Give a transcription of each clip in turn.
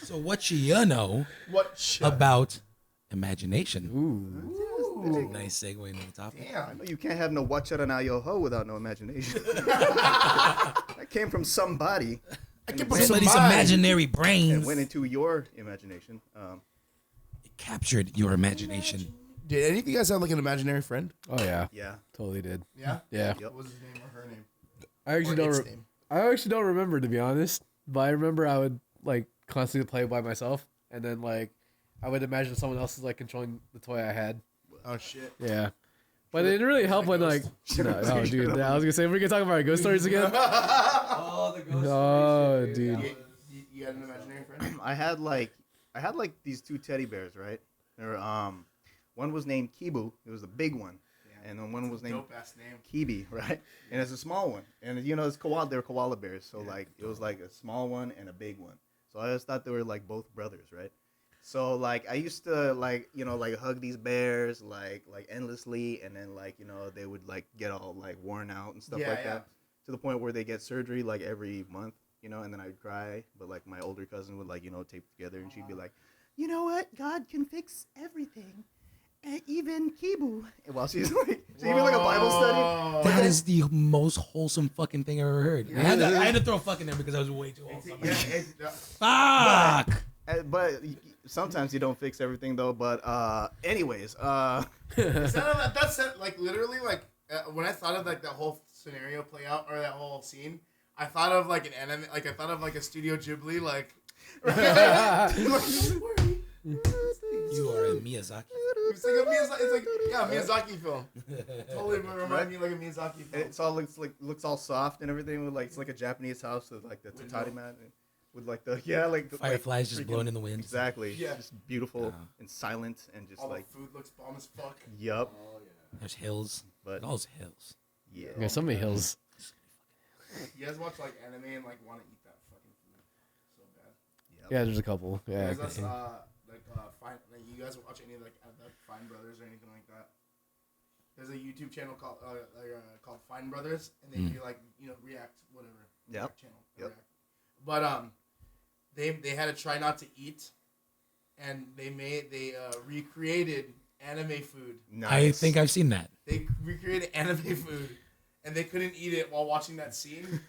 So what you know about imagination? Ooh. Nice segue into the topic. Damn. I know you can't have no wachara without no imagination. That came from somebody. I And came went- from Somebody's mind. imaginary and brains went into your imagination. it captured your imagination. Did any of you guys have like an imaginary friend? Oh yeah, Yeah. totally did. Yeah. Yeah, Yep. What was his name or her name? I actually Or don't. its name? I actually don't remember, to be honest. But I remember I would like constantly play by myself, and then like I would imagine someone else is like controlling the toy I had. Oh shit. Yeah, but it didn't really help when like. No, dude. I was gonna say we're gonna talk about our ghost stories again. Oh, the ghost Oh, stories, dude. You had an imaginary friend? I had like these two teddy bears, right? They're one was named Kibu. It was the big one. And then one was named Dope ass name. Kibi, right? And it's a small one. And you know, it's koala. They're koala bears. So like, it was like a small one and a big one. So I just thought they were like both brothers, right? So like, I used to like, you know, like hug these bears like endlessly, and then like, you know, they would like get all like worn out and stuff like that, to the point where they get surgery like every month, you know. And then I'd cry, but like my older cousin would like, you know, tape together, and she'd be like, you know what? God can fix everything. Even Kibu. While she's like, even like a Bible study. That is the most wholesome fucking thing I've ever heard. I had to throw fuck in there because I was way too wholesome. Fuck! But sometimes you don't fix everything though. But anyways, That's like literally like when I thought of like that whole scenario play out or that whole scene, I thought of like an anime, like I thought of like a Studio Ghibli, like. You are a Miyazaki. It's like a Miyazaki film. Totally remind me like a Miyazaki film. it's all looks all soft and everything. With like, it's like a Japanese house with like the tatami mat, and with like the Fireflies just freaking- blowing in the wind. Exactly. Yeah. Just beautiful and silent and just All like the food looks bomb as fuck. yup. There's hills. But Those hills. yeah. Yeah, so many hills. You guys watch like anime and like want to eat that fucking food so bad. Yeah, there's a couple. Yeah. You guys, you guys watch any of like the Fine Brothers or anything like that? There's a YouTube channel called Fine Brothers, and they do like, you know, react whatever. Yep. React channel. Yep. React. But they had to try not to eat, and they recreated anime food. Nice. I think I've seen that. They recreated anime food, and they couldn't eat it while watching that scene,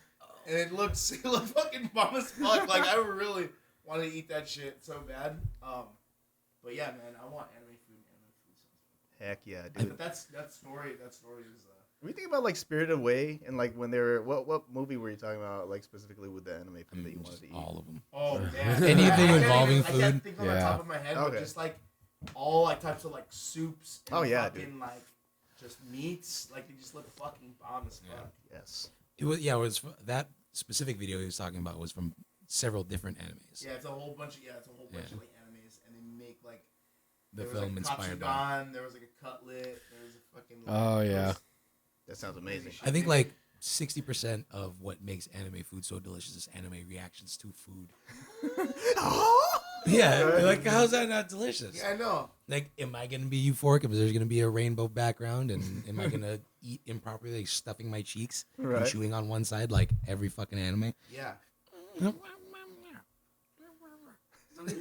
and it looked fucking bomb as fuck. Like I really wanted to eat that shit so bad. But yeah, man, I want anime food. Anime food sounds Heck yeah, good. dude. But that story is. When you think about like Spirited Away and like when they were what movie were you talking about like specifically with the anime food that you wanted to eat? All of them. Oh man, Anything involving I can't food? think on the Yeah. top of my head, but Okay. just like all like types of like soups. And Oh, yeah, fucking, dude. like just meats. Like they just look fucking bomb as fuck. Yes. It was that specific video he was talking about was from several different animes. Yeah, it's a whole bunch of like animes, and they make like The there was, film like, inspired by. Katsudan, there was like a cutlet, there was a fucking. Oh, yeah. That sounds amazing. I think like 60% of what makes anime food so delicious is anime reactions to food. Yeah, like how's that not delicious? Yeah, I know. Like, am I gonna be euphoric if there's gonna be a rainbow background, and am I gonna eat improperly, like stuffing my cheeks and Right. chewing on one side like every fucking anime? Yeah.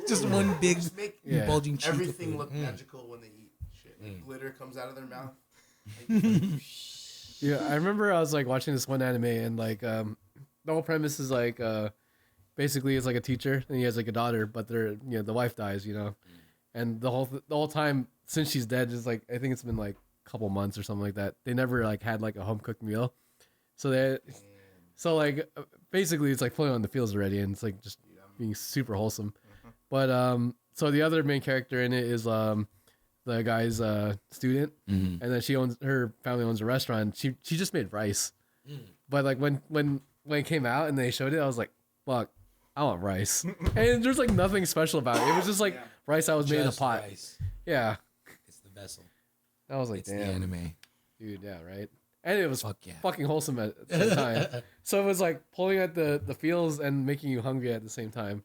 Just one big Just make Yeah. bulging cheek. of everything food. look magical when they eat shit. Like, glitter comes out of their mouth. Yeah, I remember I was like watching this one anime, and like the whole premise is like basically it's like a teacher and he has like a daughter, but the wife dies, and the whole time since she's dead is like I think it's been like a couple months or something like that. They never like had like a home cooked meal, so basically it's like floating on the fields already, and it's like just being super wholesome. But so the other main character in it is the guy's student, and then her family owns a restaurant. She just made rice, but like when it came out and they showed it, I was like, fuck, I want rice. And there's like nothing special about it. It was just like rice that was made in a Just pot. rice. Yeah, It's the vessel. I was like, It's the damn, anime. dude, yeah, right. And it was Fuck yeah. fucking wholesome at the same time. So it was like pulling at the feels and making you hungry at the same time.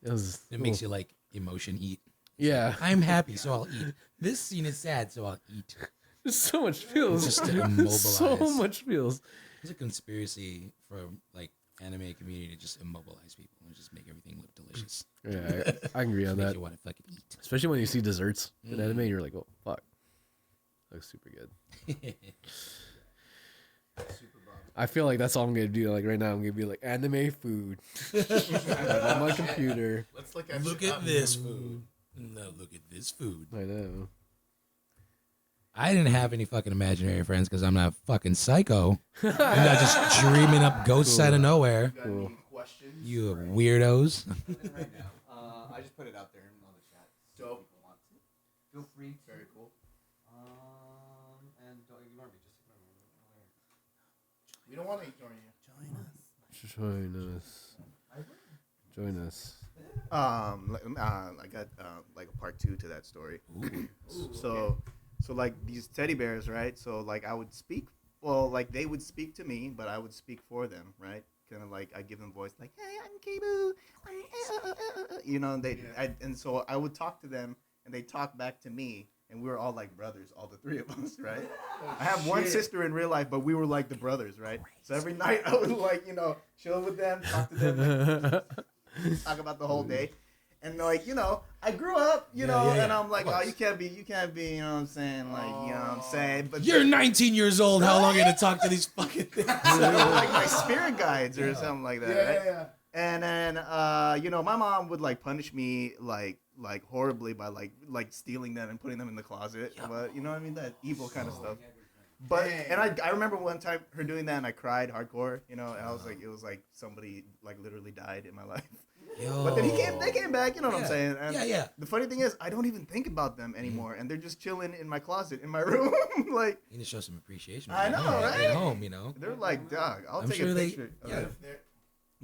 It makes you like emotion eat. yeah. I'm happy, so I'll eat. This scene is sad, so I'll eat. There's so much feels. Just to immobilize. So much feels. There's a conspiracy for like anime community to just immobilize people and just make everything look delicious. Yeah, I can agree on Make that. you want to fucking eat. Especially when you see desserts in anime, you're like, oh fuck, looks super good. I feel like that's all I'm gonna do. Like right now, I'm gonna be like anime food on my computer. Let's look at Look at this food. No, look at this food. I know. I didn't have any fucking imaginary friends because I'm not fucking psycho. I'm not just dreaming up ghosts out of nowhere. Got any questions? You weirdos. Right now. I just put it out there on the chat. So Dope. people want to. Feel free to. Very cool. And don't ignore me. Just ignore me. We don't want to ignore you. Join us. I got like a part 2 to that story. So like these teddy bears, right? So like I would speak, well, like they would speak to me, but I would speak for them, right? Kind of like I give them voice, like, hey, I'm Kibu, you know. And and so I would talk to them, and they talk back to me, and we were all like brothers, all the 3 of us, right? I have one sister in real life, but we were like the brothers, right? So every night I would like, you know, chill with them, talk to them, talk about the whole day. And like, you know, I grew up, you know, and I'm like, oh, you can't be, you know what I'm saying? Like, you know what I'm saying? But You're 19 years old. How long are you gonna talk to these fucking things? like my spirit guides or something like that, right? Yeah. And then, you know, my mom would like punish me like horribly by like stealing them and putting them in the closet. But you know what I mean? That evil kind of stuff. But and I remember one time her doing that and I cried hardcore, you know, and I was like, it was like somebody like literally died in my life. Yo. But then they came back, you know what I'm saying? And Yeah. the funny thing is, I don't even think about them anymore, and they're just chilling in my closet in my room. Like, You need to show some appreciation. I know, man. right? At home, you know. they're like, dog, I'll I'm take sure a they- picture. of yeah. it.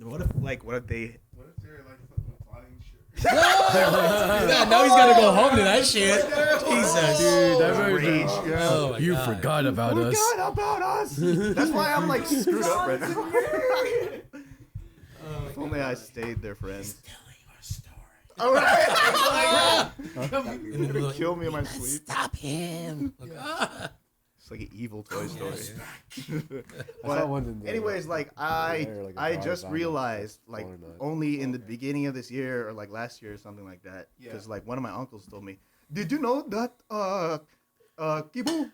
What if they're What if they? what if they're like fucking plotting shit? Now he's gotta go home to that shit. Jesus. Dude, that Rage, movie. yeah. Oh my You God. forgot about us. Forgot about us. That's why I'm like screwed up right now. If only I stayed their friend. All right. You're gonna kill me in my sleep. Stop him. It's like an evil Toy Story. I saw one in the- Anyways, like there, like a I dog just zombie, realized like, like or not. only in the beginning of this year or like last year or something like that, Yeah. because like one of my uncles told me, did you know that Kibu,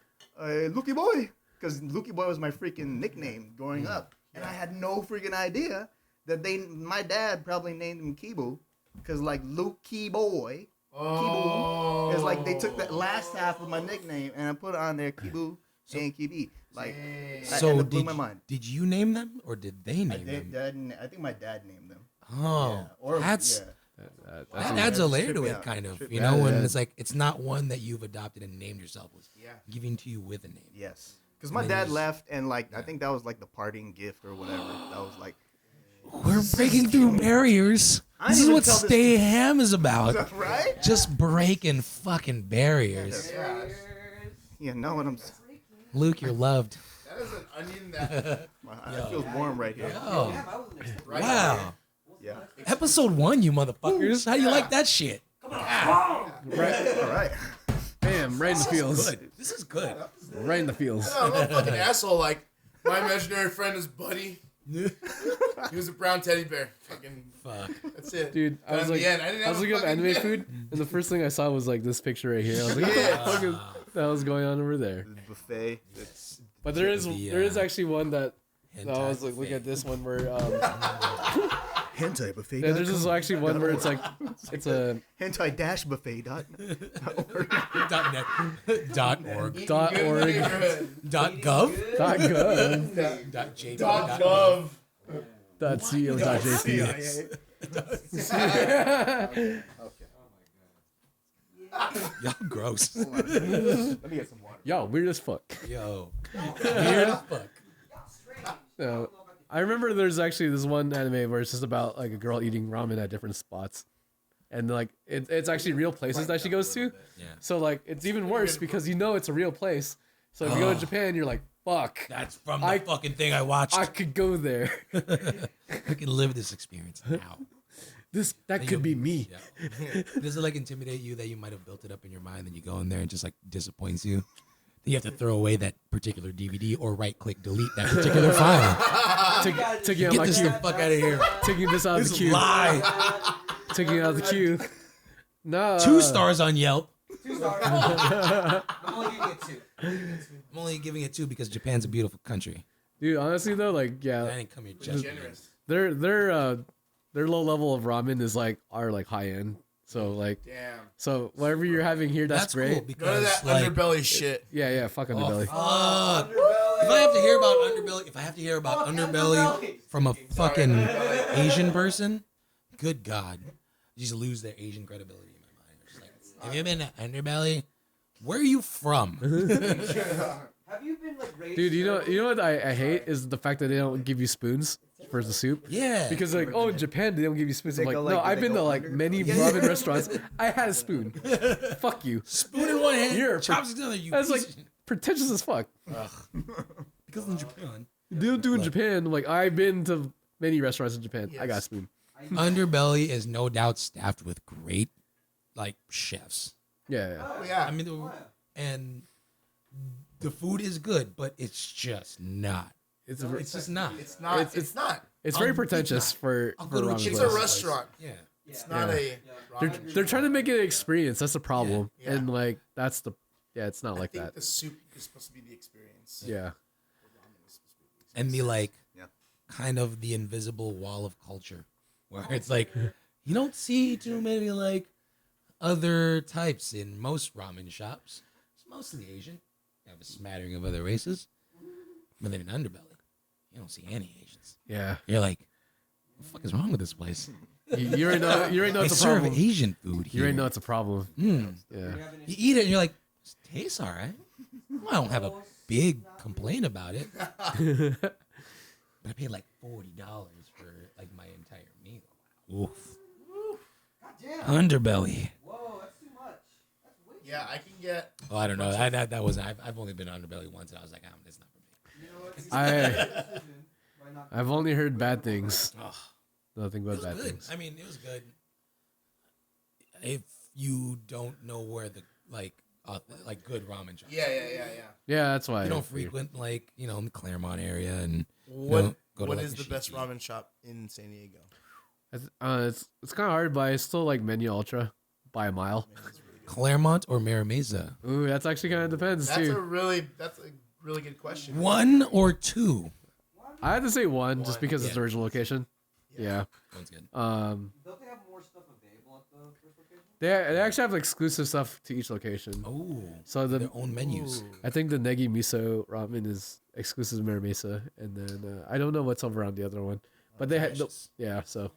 Lucky Boy, because Lucky Boy was my freaking nickname growing up, and I had no freaking idea that my dad probably named him Kibu, because like Lucky Boy. Oh. It's like they took that last half of my nickname and I put on there Kibu and Kibi. Like, Dang. So So it blew did, my mind. did you name them or did they I name them? think my dad named them. Oh, Yeah. Or that's yeah. that adds a layer to Trip me it, out. kind of. Trip You me know, out. when Yeah. it's like it's not one that you've adopted and named yourself. It was Yeah. given to you with a name. Yes. Because my And then dad you just- left and like I think that was like the parting gift or whatever. That was like We're breaking through barriers. I This didn't is even what tell this Stay Ham is about. right? Just breaking fucking barriers. Yeah. You know what I'm saying? Luke, you're loved. That is an onion that. It feels warm right here. Oh, Damn, I wasn't expecting Right wow. Yeah. Episode 1, you motherfuckers. How do you like that shit? All right. Bam, right in the fields. Good. This is good. Right in the fields. I'm a fucking asshole. Like, my imaginary friend is Buddy. He was a brown teddy bear. Fucking. Fuck. That's it. Dude, I But was in like, the end, I didn't I was have a looking up fucking anime kid. food, and the first thing I saw was like this picture right here. I was like, what the fuck is the hell's going on over there? The buffet. It's But there is The, actually one that I hentai was like, look buffet. at this one where hentai buffet. there's just actually one where it's like it's a hentai-buffet. Dot net. Dot org. Eating Dot good in the org. neighborhood. Dot gov. dot gov Dot JP. Dot gov. dot co dot jp. CIA. Y'all gross. Let me get some water. Yo, weird as fuck. Yo. Weird as fuck. So, I remember there's actually this one anime where it's just about like a girl eating ramen at different spots, and like it's actually real places that she goes to. Yeah. So like it's even worse because you know it's a real place. So if you go to Japan, you're like, fuck, That's from the I- fucking thing I watched. I could go there. I can live this experience now. That could be me. Yeah. Does it like intimidate you that you might have built it up in your mind, then you go in there and just like disappoints you? You have to throw away that particular DVD or right-click delete that particular file. Taking out Get my this queue. the fuck out of here. Taking this out of the queue. Lie. Taking it out of the queue. No. 2 stars on Yelp. 2 stars. I'm only giving it 2. I'm only giving it 2 because Japan's a beautiful country. Dude, honestly though, like I yeah, didn't come here just Generous. their low level of ramen is like our like high end. So like Damn. so whatever you're having here, that's, great. cool None because of that like, underbelly shit. Yeah, fuck underbelly. fuck. If I have to hear about underbelly from a fucking Asian person, good God, you just lose their Asian credibility in my mind. It's like, have you been to underbelly? Where are you from? Have you been like raised? Dude, you know what I hate is the fact that they don't give you spoons for the soup. Yeah, Because like, oh, in Japan they don't give you spoons. I'm They like, go no, like- I've they been to go like under? many ramen restaurants. I had a spoon. Fuck you. spoon in one hand, You're a chopsticks in the other. You That's like piece of- pretentious as fuck. because in Japan, They don't do in Japan. Like I've been to many restaurants in Japan. I got a Yes. spoon. underbelly is no doubt staffed with great like chefs. Yeah. Oh yeah. I mean, and the food is good, but it's just not. It's It's just not. It's not. It's- It's not. it's very I'll- pretentious for I'll for go to a ramen chicken It's a place. restaurant. Yeah. It's not Yeah. a. They're ramen they're trying to restaurant. make it an experience. That's the problem. Yeah. And like that's the it's not I like think that. the soup is supposed to be the experience. Yeah. Ramen is supposed to be the experience. And be like, Yeah. kind of the invisible wall of culture, where it's like you don't see too many like other types in most ramen shops. It's mostly Asian. You have a smattering of other races, but then in underbelly, you don't see any Asians. Yeah. You're like, what the fuck is wrong with this place? You already know They it's a serve problem. Asian food here. You already know it's a problem. Mm. Yeah. You eat it and you're like, this tastes all right. Well, I don't have a big complaint about it. But I paid like $40 for like my entire meal. Oof. Damn. Underbelly. Whoa, that's too much. That's way too Yeah, I can get. Oh, I don't know. That was I've only been Underbelly once, and I was like, it's not for me. You know what? I've only heard bad things. Oh, Nothing it but was bad good. things. I mean, it was good. If you don't know where the like good ramen shops, Yeah. Yeah, that's why. you don't frequent like the Claremont area and What don't go to, What like, is the best Nishiki. ramen shop in San Diego? It's kind of hard, but I still like Menu Ultra by a mile. Man, that's really good. Claremont or Mira Mesa? Ooh, that's actually kind of depends That's a too. really good question. 1 or 2? I had to say one just One. because it's Yeah. the original location. Yeah. One's good. Don't they have more stuff available at the first location? They actually have exclusive stuff to each location. Oh, So their the own menus. Ooh. I think the Negi Miso ramen is exclusive to Mira Mesa, and then I don't know what's over on the other one, but they had Delicious. yeah. So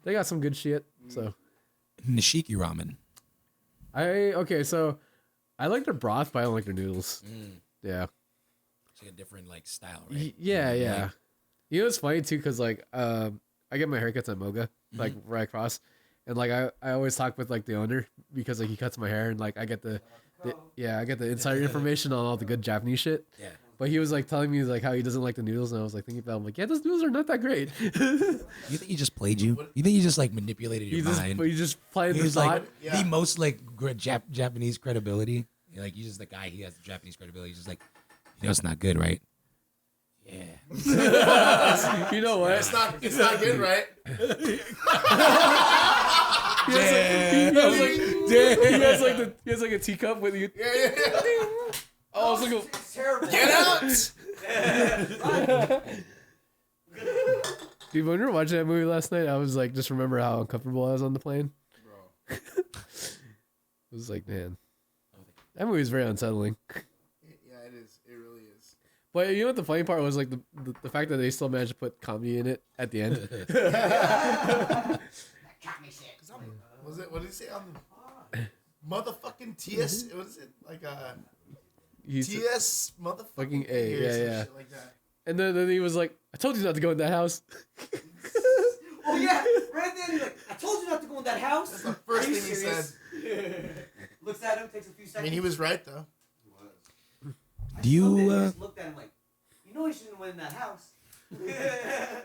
they got some good shit. So Nishiki ramen. so I like their broth, but I don't like their noodles. Yeah. It's like a different like style, right? Yeah. Like, You know it's funny too, cause like I get my haircuts at Moga, like right across, and like I always talk with like the owner because like he cuts my hair and like I get the insider information on all the good Japanese shit. yeah. But he was like telling me like how he doesn't like the noodles, and I was like thinking about it, I'm like, yeah, those noodles are not that great. You think he just played you? You think he just like manipulated your mind? You just played He the was thought. like Yeah. the most like Japanese credibility. Like he's just the guy. He has the Japanese credibility. He's just like, it's not good, right? Yeah. You know what? It's not good, right? He has like a teacup with you. Yeah. Oh, it's like a, It's terrible. Get out! dude, when we were watching that movie last night, I was like, just remember how uncomfortable I was on the plane. Bro. It was like, man, that movie was very unsettling. Yeah, it is. It really is. But you know what the funny part was, like the fact that they still managed to put comedy in it at the end. Was it? What did he say on the motherfucking TS? What is it like? He's, TS motherfucking Fucking A, or yeah, some yeah. shit like that. and then he was like, "I told you not to go in that house." Oh yeah, right then he's like, I told you not to go in that house. That's the first Are you thing he said. serious? Looks at him, takes a few seconds. I mean, he was right though. Do you? Looked at him, just looked at him like, you know, he shouldn't have went in that house.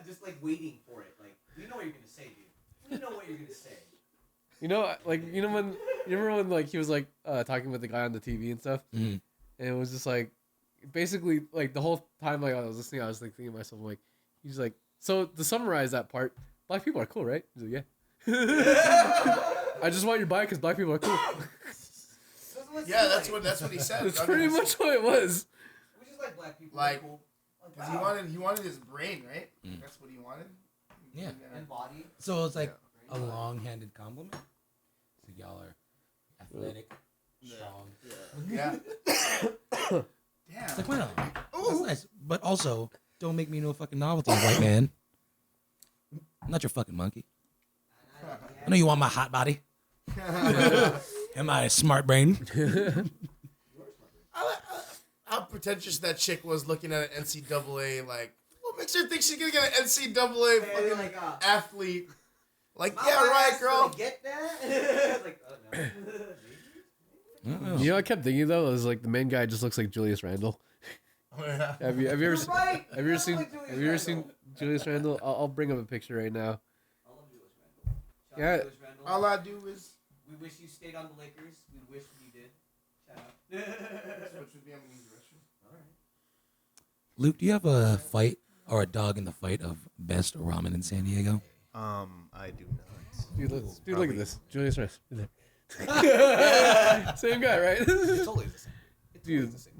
Just like waiting for it. Like, you know what you're gonna say, dude. You know what you're gonna say. You know, like you remember when like he was like talking with the guy on the TV and stuff, Mhm. and it was just like, basically, like the whole time, like I was listening, I was like thinking to myself, like, he's like, so to summarize that part, black people are cool, right? He's like, yeah. I just want your bike because black people are cool. Yeah, that's what he said. That's pretty much what it was. We just like black people. Like, cool. Like, Because he wanted his brain, right? Mm. That's what he wanted. Yeah. and body. So it's like a long-handed compliment. So y'all are athletic, strong. Yeah. It's Damn. like, wow, that's nice. But also, don't make me no fucking novelty, white man. I'm not your fucking monkey. I know you want my hot body. Am I a smart brain? How pretentious that chick was looking at an NCAA, like, what makes her think she's gonna get an NCAA fucking like, athlete? Like, my yeah, right, ass girl. gonna Get that? Like, no. You know, I kept thinking though, it was like the main guy just looks like Julius Randle. Oh, yeah. Have you ever You're seen? right. Have you ever seen? Like Julius Have you ever Randle. seen Julius Randle? I'll bring up a picture right now. I love Julius Randle. Shout Yeah. out Julius Randle. All I do is We wish you stayed on the Lakers. We wish you did. Shout out. switch with me. I'm gonna use the restroom. Luke, do you have a fight or a dog in the fight of best ramen in San Diego? I do not. Dude, look at Probably. this. Julius Randle. Same guy, right? It's always the same. It's Dude. always the same.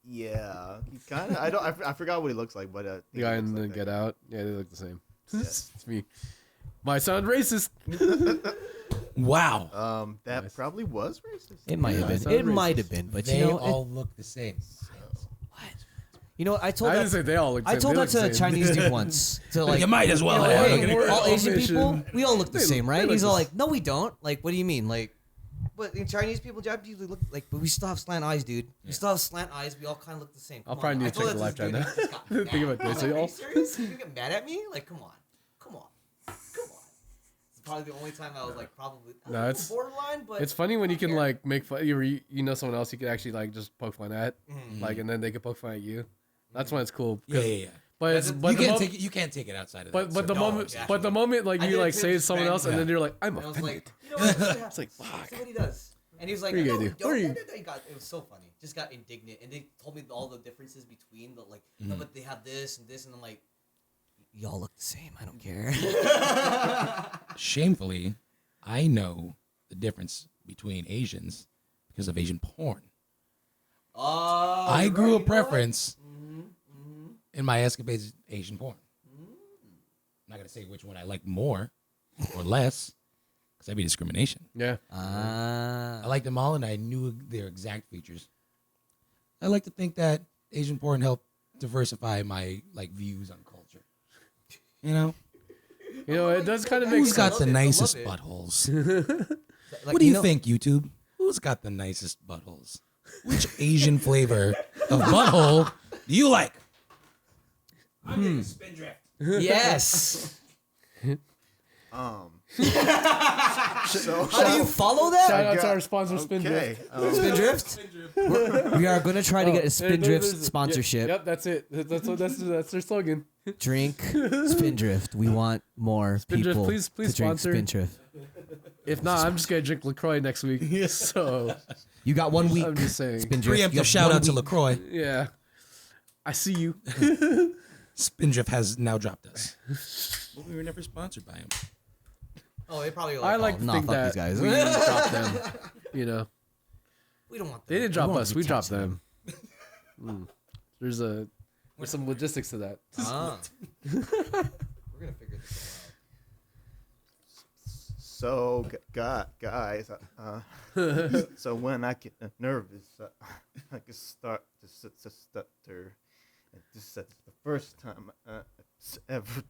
Yeah, he kind of. I forgot what he looks like, but The guy in the Get Out. Yeah, they look the same. It's me. Might sound racist. Wow. That Nice. probably was racist. It might have Yeah, been. sounds It might racist. have been, but They you know, all look the same. you know, I told I didn't that say they all look the I same. told They that look to the a same. Chinese dude once. To like, You might as well you know, have. hey, Look at we're it. all Asian Asian. people. We all look the They same, look- right? they He's look all the like, no, we don't. Like, what do you mean? Like, but in Chinese people, Japanese people look like, but we still have slant eyes, dude. We still have slant eyes. We all kind of look the same. I'll Come probably on. need I to told check the that live to this chat dude, he just got Think mad. about this. I was Are like, you are all- you serious? You get mad at me? Like, come on. Come on. Come on. It's probably the only time I was like, probably No, it's- borderline, but It's funny when you can Yeah. like make fun. You know someone else you could actually like just poke fun at, Mhm. like, and then they could poke fun at you. That's when it's cool. Yeah, yeah, yeah. But it's, You but You the can't mo- take it. You can't take it outside of but that. but the so- moment exactly. but the moment like I you did it like too, say just someone else and random. then you're like I'm And I was offended. like, you know what? It's like, fuck. See what he does. And he was like, What are you no, gonna we do? What are you- don't. It was so funny. Just got indignant. And they told me all the differences between the, like, no, Mhm. but they have this and this. And I'm like, y'all look the same. I don't care. Shamefully, I know the difference between Asians because of Asian porn. Oh, I you're grew right, a you know what? preference Mhm. in my escapades Asian porn. Mm. I'm not gonna say which one I like more or less because that'd be discrimination. Yeah. I liked them all, and I knew their exact features. I like to think that Asian porn helped diversify my like views on culture. You know, You know, it does kind of make who's got sense. the love it, I love nicest it. buttholes? Like, What do you know- think, YouTube? Who's got the nicest buttholes? Which Asian flavor of butthole do you like? I'm getting a spin drift. Yes. So How do you follow that? Shout out to got- our sponsor, Spindrift. okay. Spindrift? We are going to try to get a Spindrift There's- sponsorship. Yep, that's it. That's their slogan. Drink Spindrift. We want more Spindrift, people please to drink sponsor. Spindrift. If not, I'm just gonna drink Lacroix next week. So You got 1 week. I'm just saying. Spindrift. You Preemptive got shout 1 out to week. LaCroix. Yeah, I see you. Spindrift has now dropped us. But we were never sponsored by him. Oh, they probably I like to nah, think fuck that these guys. we dropped them. You know, We don't want they didn't drop want us. to We be dropped taxed. them. There's some logistics to that. Ah. We're gonna figure this So, guys, so when I get nervous, I can start to stutter. And this is the first time it's ever.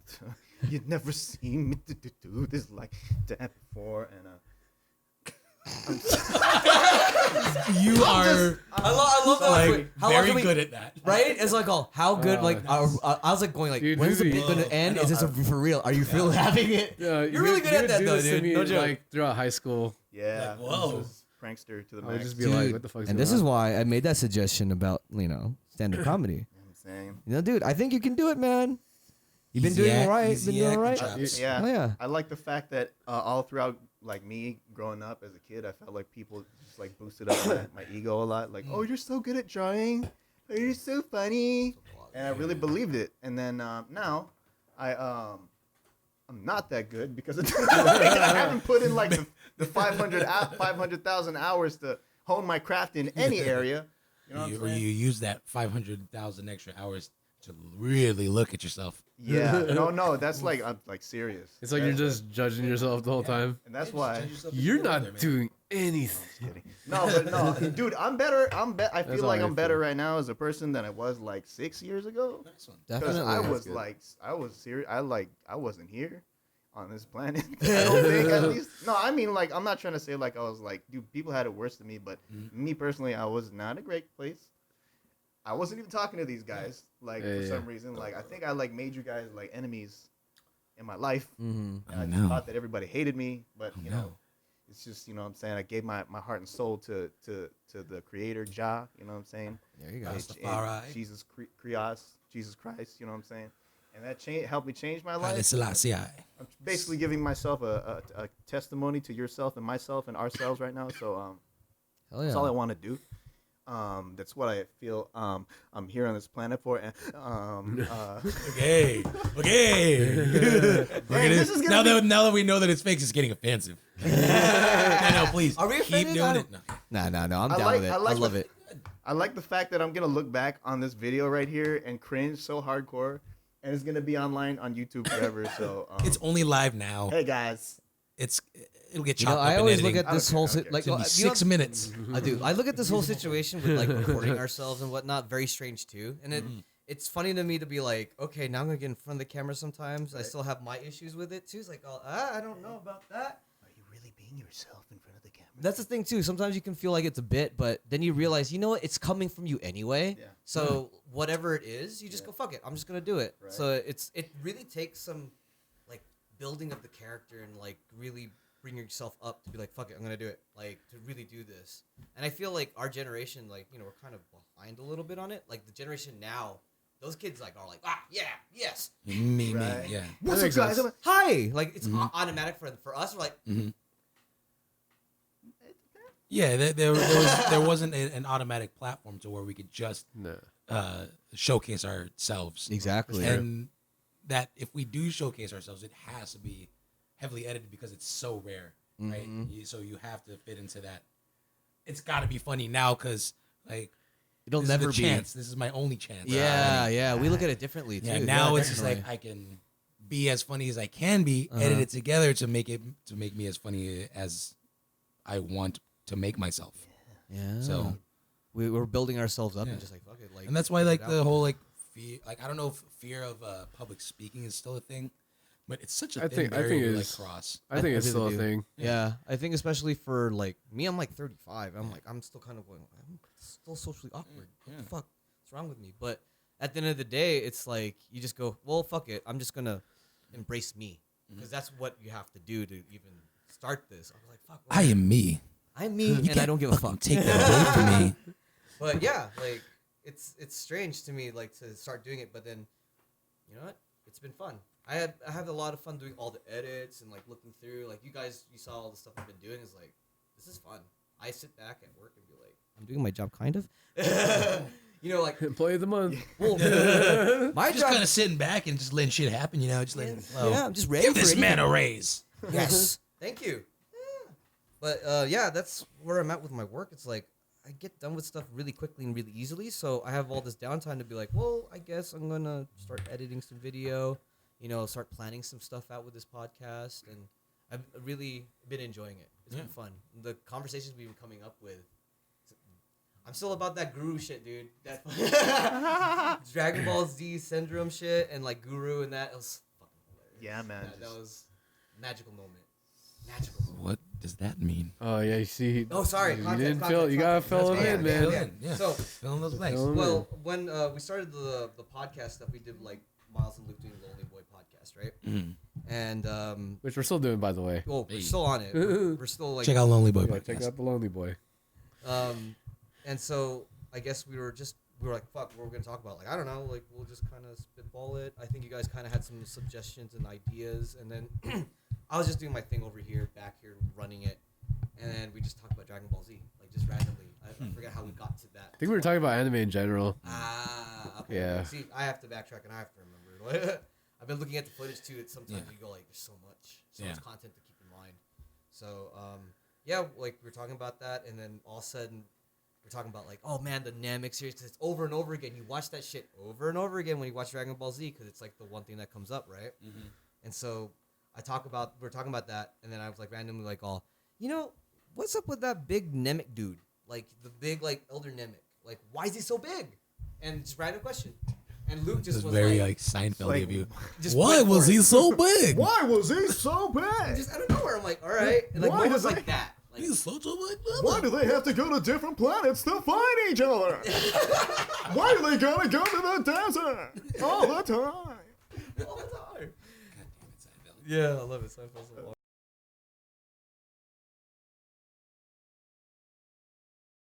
You've never seen me do this like that before, and You are I love that. like How long very can we- good at that. Right? It's like, oh, how good? Like, I was like going, like, Dude, when's the Lucy- bit gonna end? I Is this know. for real? Are you really having it? Yeah, You're really good at that, do though, this to dude. me, No joke. like throughout high school. yeah, Whoa. this is prankster to the I would max. just be you know like, Dude, "What the fuck?" And this is why I made that suggestion about stand-up comedy. what I'm saying? You know, dude, I think you can do it, man. You've been doing all right. Been doing all right. Yeah. Oh yeah. I like the fact that all throughout, like me growing up as a kid, I felt like people just like boosted up my ego a lot. Like, oh, you're so good at drawing. Oh, you're so funny. And I really believed it. And then now, I'm not that good because I haven't put in like the 500,000 hours to hone my craft in any area. You know what I'm Or saying? you use that 500,000 extra hours to really look at yourself. Yeah. No, that's like I'm like serious. It's like you're just judging yourself the whole time. And that's why. You're not doing anything. No, but no, dude, I'm better. I feel how like I I'm better feel. right now as a person than I was like 6 years ago. Nice one. Because Definitely. I was serious. I wasn't here on this planet. I don't think, at least. No, I mean, like, I'm not trying to say like I was like, dude, people had it worse than me, but me personally, I was not a great place. I wasn't even talking to these guys, like for some reason. Like, I think I like made you guys like enemies in my life. Mm-hmm. And I Oh, just no. thought that everybody hated me, but Oh, you know. no. It's just, you know what I'm saying, I gave my heart and soul to the creator, Jah, you know what I'm saying? There you go. Rastafari. Jesus Christ, you know what I'm saying? And that helped me change my Haile life. Selassie. I'm basically giving myself a testimony to yourself and myself and ourselves right now. So Hell yeah. that's all I want to do. That's what I feel I'm here on this planet for. And, Okay. this is now gonna that we know that it's fake, it's getting offensive. no, please. Are we keep offended? doing it. No. No. I'm I down like- with it. I I like love the- it. I like the fact that I'm gonna look back on this video right here and cringe so hardcore, and it's gonna be online on YouTube forever. So It's only live now. hey guys, It'll get You know, chopped up I in always editing. look at this whole I don't care. like It's gonna be you know- 6 minutes. I do. I look at this whole situation with like recording ourselves and whatnot very strange too, and it's funny to me to be like, okay, now I'm gonna get in front of the camera sometimes. I still have my issues with it too. It's like, oh, I don't know about that. are you really being yourself in front of the camera? That's the thing too. Sometimes you can feel like it's a bit, but then you realize, you know what? It's coming from you anyway. Yeah. So whatever it is, you just go fuck it. I'm just gonna do it. Right. So it really takes some like building of the character and like really bring yourself up to be like, fuck it, I'm gonna do it. Like to really do this. And I feel like our generation, like, you know, we're kind of behind a little bit on it. Like the generation now, those kids like are like, yeah, yes, Me, Right. yeah. What's That up, makes guys? sense. hi. Like it's automatic for us. We're like, Yeah, there wasn't an automatic platform to where we could just No. showcase ourselves. exactly. And that if we do showcase ourselves, it has to be heavily edited because it's so rare, right? So you have to fit into that. It's got to be funny now because like It'll this never is the be. chance. This is my only chance. Yeah. We look at it differently too. Yeah. Now it's just definitely. like I can be as funny as I can be, edit it together to make me as funny as I want to make myself. yeah. So. We're building ourselves up Yeah. and just like fuck it, like. And that's why like figure it the out. whole like fear, like I don't know if fear of public speaking is still a thing, but it's such a I thin think barrier to like it's- cross. I think it's still a really do. thing. Yeah, I think especially for like me, I'm like 35. I'm still kind of going. I'm still socially awkward. What the fuck? What's wrong with me? But at the end of the day, it's like you just go, well, fuck it. I'm just gonna embrace me because that's what you have to do to even start this. I was like, fuck. I am me. I'm me, and I don't give a fuck. Take that away from me. But yeah, like it's strange to me like to start doing it, but then you know what? It's been fun. I have a lot of fun doing all the edits and like looking through. Like you saw all the stuff I've been doing. Is like this is fun. I sit back at work and be like, I'm doing my job, kind of. You know, like Employee of the month. well, my Just job. kind of sitting back and just letting shit happen, you know. Just letting Yeah, I'm just ready give for this anything. man a raise. Yes. Thank you. Yeah. But yeah, that's where I'm at with my work. It's like I get done with stuff really quickly and really easily. So I have all this downtime to be like, well, I guess I'm going to start editing some video, you know, start planning some stuff out with this podcast. And I've really been enjoying it. It's been fun. The conversations we've been coming up with. I'm still about that Guru shit, dude. That Dragon Ball Z syndrome shit and like Guru and that. It was fucking hilarious. Yeah, man. That was magical moment. Magical moment. What does that mean? Oh yeah, you see. Oh, sorry. You Context, didn't context, fill. You gotta context. fill That's them in, fine. man. Yeah. Fill in, yeah. So, Fill in those blanks. Fill 'em in. well, when we started the podcast stuff, we did like Miles and Luke doing the Lonely Boy podcast, right? Mhm. And Which we're still doing, by the way. well, we're Hey. still on it. We're still like Check out Lonely Boy Yeah, podcast. check out the Lonely Boy. And so I guess we were just we were like, fuck, what we're gonna talk about? Like, I don't know. Like, we'll just kind of spitball it. I think you guys kind of had some suggestions and ideas, and then I was just doing my thing over here, back here, running it, and then we just talked about Dragon Ball Z, like just randomly. I forget how we got to that. I think we were talking about anime in general. Ah, okay. Yeah. See, I have to backtrack and I have to remember. I've been looking at the footage too. It's sometimes you go like, there's so much content to keep in mind. So, yeah, like we were talking about that, and then all of a sudden we're talking about like, oh man, the Namek series, because it's over and over again. You watch that shit over and over again when you watch Dragon Ball Z, because it's like the one thing that comes up, right? Mm-hmm. And so we're talking about that, and then I was like randomly like, oh, you know, what's up with that big Namek dude? Like the big like Elder Namek. Like, why is he so big? And just random question. And Luke just This was very like like Seinfeld like, of you. just Why went for was it. he so big? Why was he so big? Just out of nowhere, I'm like, all right. And like Why moments does like that. Like, He's such a big Why do they have to go to different planets to find each other? Why do they gotta go to the desert all the time? all the time. Yeah, I love it. Seinfeld's so